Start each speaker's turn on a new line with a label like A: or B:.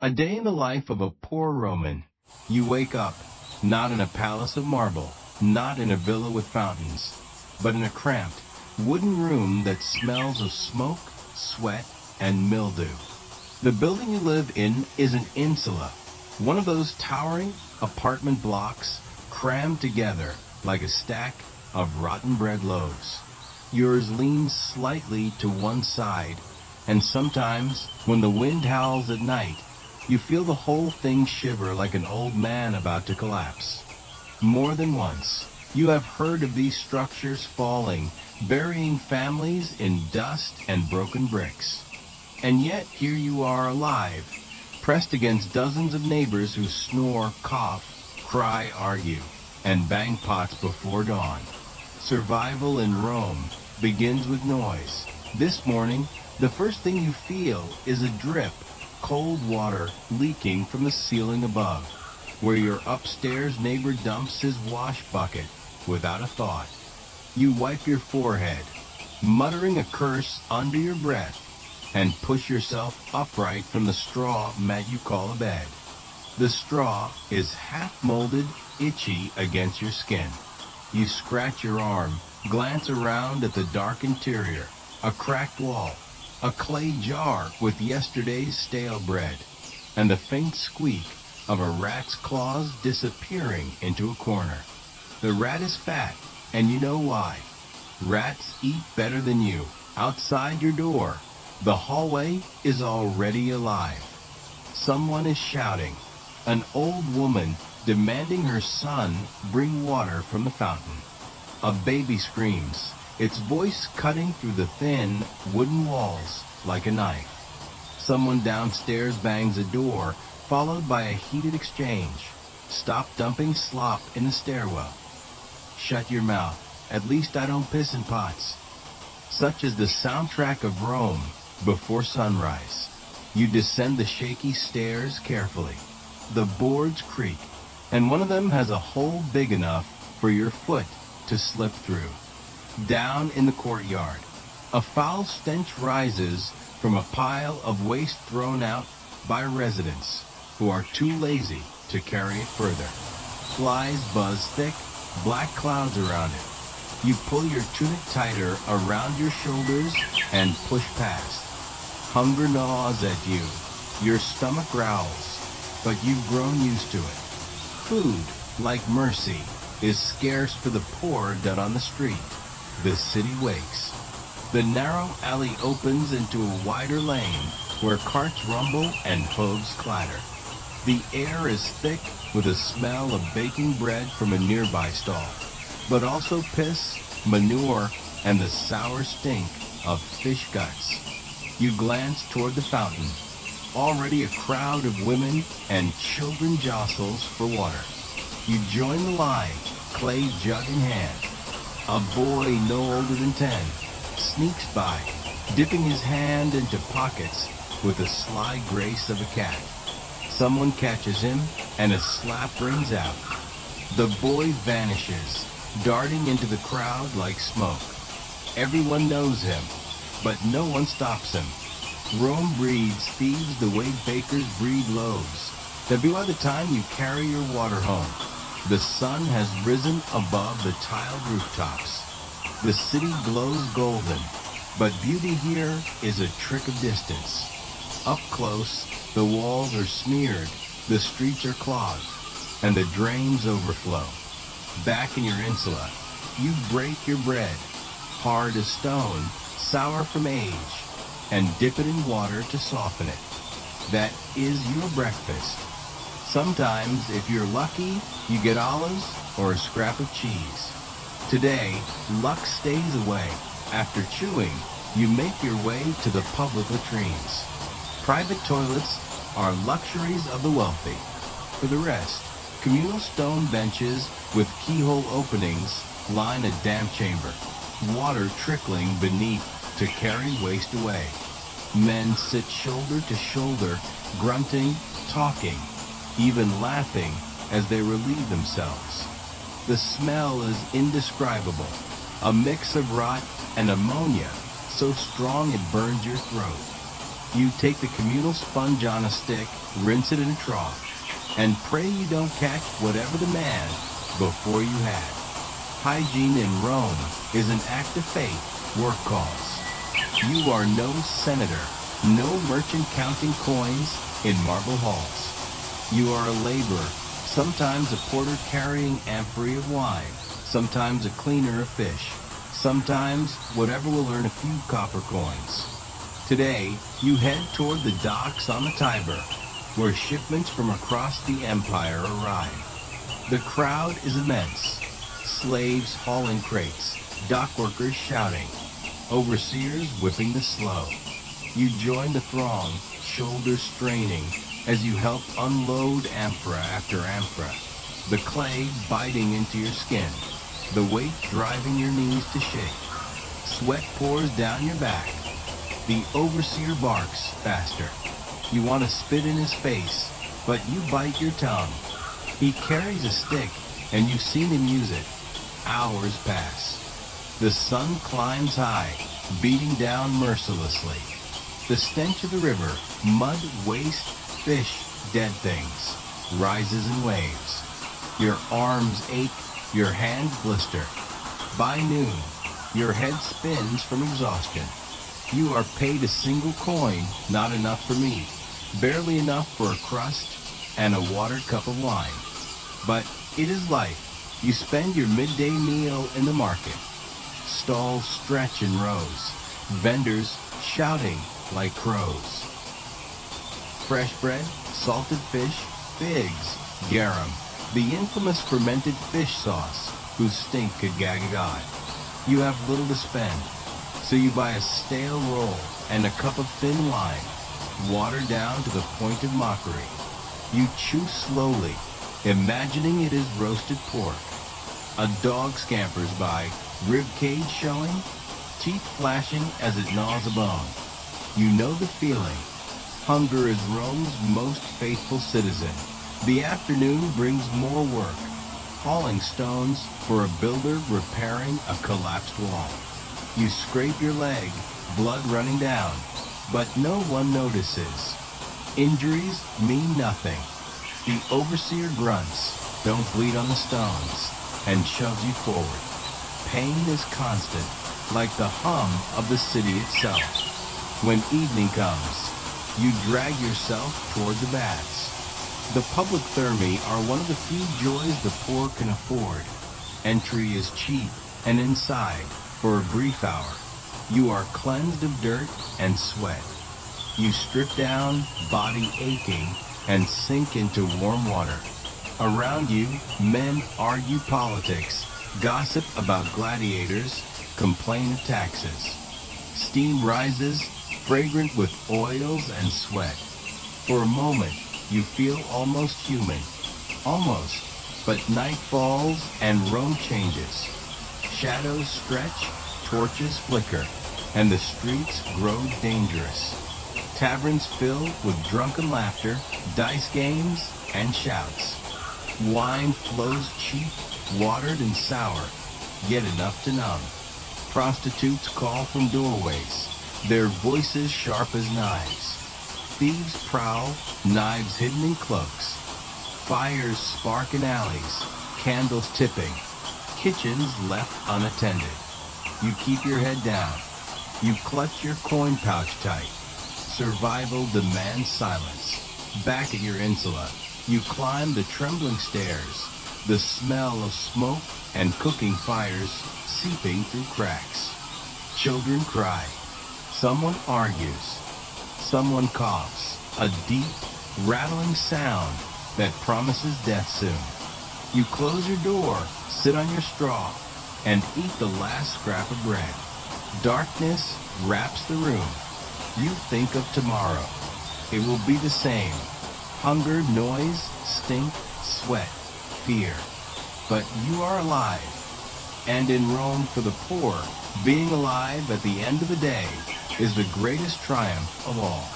A: A day in the life of a poor Roman. You wake up, not in a palace of marble, not in a villa with fountains, but in a cramped, wooden room that smells of smoke, sweat, and mildew. The building you live in is an insula, one of those towering apartment blocks crammed together like a stack of rotten bread loaves. Yours leans slightly to one side, and sometimes, when the wind howls at night, you feel the whole thing shiver like an old man about to collapse. More than once, you have heard of these structures falling, burying families in dust and broken bricks. And yet here you are alive, pressed against dozens of neighbors who snore, cough, cry, argue, and bang pots before dawn. Survival in Rome begins with noise. This morning, the first thing you feel is a drip, cold water leaking from the ceiling above, where your upstairs neighbor dumps his wash bucket without a thought. You wipe your forehead, muttering a curse under your breath, and push yourself upright from the straw mat you call a bed. The straw is half-molded, itchy against your skin. You scratch your arm, glance around at the dark interior, a cracked wall, a clay jar with yesterday's stale bread, and the faint squeak of a rat's claws disappearing into a corner. The rat is fat, and you know why. Rats eat better than you. Outside your door, the hallway is already alive. Someone is shouting. An old woman demanding her son bring water from the fountain. A baby screams, its voice cutting through the thin, wooden walls like a knife. Someone downstairs bangs a door, followed by a heated exchange. Stop dumping slop in the stairwell. Shut your mouth. At least I don't piss in pots. Such is the soundtrack of Rome before sunrise. You descend the shaky stairs carefully. The boards creak, and one of them has a hole big enough for your foot to slip through. Down in the courtyard, a foul stench rises from a pile of waste thrown out by residents who are too lazy to carry it further. Flies buzz thick, black clouds around it. You pull your tunic tighter around your shoulders and push past. Hunger gnaws at you. Your stomach growls, but you've grown used to it. Food, like mercy, is scarce for the poor dead on the street. The city wakes. The narrow alley opens into a wider lane where carts rumble and hooves clatter. The air is thick with a smell of baking bread from a nearby stall, but also piss, manure, and the sour stink of fish guts. You glance toward the fountain. Already a crowd of women and children jostles for water. You join the line, clay jug in hand. A boy no older than 10 sneaks by, dipping his hand into pockets with the sly grace of a cat. Someone catches him, and a slap rings out. The boy vanishes, darting into the crowd like smoke. Everyone knows him, but no one stops him. Rome breeds thieves the way bakers breed loaves. That by the time you carry your water home, the sun has risen above the tiled rooftops. The city glows golden, but beauty here is a trick of distance. Up close, the walls are smeared, the streets are clogged, and the drains overflow. Back in your insula, you break your bread, hard as stone, sour from age, and dip it in water to soften it. That is your breakfast. Sometimes, if you're lucky, you get olives or a scrap of cheese. Today, luck stays away. After chewing, you make your way to the public latrines. Private toilets are luxuries of the wealthy. For the rest, communal stone benches with keyhole openings line a damp chamber, water trickling beneath to carry waste away. Men sit shoulder to shoulder, grunting, talking, even laughing as they relieve themselves. The smell is indescribable, a mix of rot and ammonia so strong it burns your throat. You take the communal sponge on a stick, rinse it in a trough, and pray you don't catch whatever the man before you had. Hygiene in Rome is an act of faith work calls. You are no senator, no merchant counting coins in marble halls. You are a laborer, sometimes a porter carrying amphorae of wine, sometimes a cleaner of fish, sometimes whatever will earn a few copper coins. Today, you head toward the docks on the Tiber, where shipments from across the empire arrive. The crowd is immense. Slaves hauling crates, dockworkers shouting, overseers whipping the slow. You join the throng, shoulders straining, as you help unload amphora after amphora, the clay biting into your skin, the weight driving your knees to shake. Sweat pours down your back. The overseer barks faster. You want to spit in his face, but you bite your tongue. He carries a stick, and you've seen him use it. Hours pass. The sun climbs high, beating down mercilessly. The stench of the river, mud, waste, fish, dead things, rises in waves. Your arms ache, your hands blister. By noon, your head spins from exhaustion. You are paid a single coin, not enough for meat, barely enough for a crust and a watered cup of wine. But it is life. You spend your midday meal in the market. Stalls stretch in rows, vendors shouting like crows. Fresh bread, salted fish, figs, garum, the infamous fermented fish sauce whose stink could gag a god. You have little to spend, so you buy a stale roll and a cup of thin wine, watered down to the point of mockery. You chew slowly, imagining it is roasted pork. A dog scampers by, rib cage showing, teeth flashing as it gnaws a bone. You know the feeling. Hunger is Rome's most faithful citizen. The afternoon brings more work, hauling stones for a builder repairing a collapsed wall. You scrape your leg, blood running down, but no one notices. Injuries mean nothing. The overseer grunts, don't bleed on the stones, and shoves you forward. Pain is constant, like the hum of the city itself. When evening comes, you drag yourself toward the baths. The public thermae are one of the few joys the poor can afford. Entry is cheap, and inside, for a brief hour, you are cleansed of dirt and sweat. You strip down, body aching, and sink into warm water. Around you, men argue politics, gossip about gladiators, complain of taxes. Steam rises, fragrant with oils and sweat. For a moment, you feel almost human. Almost, but night falls and Rome changes. Shadows stretch, torches flicker, and the streets grow dangerous. Taverns fill with drunken laughter, dice games, and shouts. Wine flows cheap, watered and sour, yet enough to numb. Prostitutes call from doorways, their voices sharp as knives. Thieves prowl, knives hidden in cloaks. Fires spark in alleys, candles tipping, kitchens left unattended. You keep your head down. You clutch your coin pouch tight. Survival demands silence. Back at your insula, you climb the trembling stairs, the smell of smoke and cooking fires seeping through cracks. Children cry. Someone argues. Someone coughs. A deep, rattling sound that promises death soon. You close your door, sit on your straw, and eat the last scrap of bread. Darkness wraps the room. You think of tomorrow. It will be the same. Hunger, noise, stink, sweat, fear. But you are alive. And in Rome, for the poor, being alive at the end of the day is the greatest triumph of all.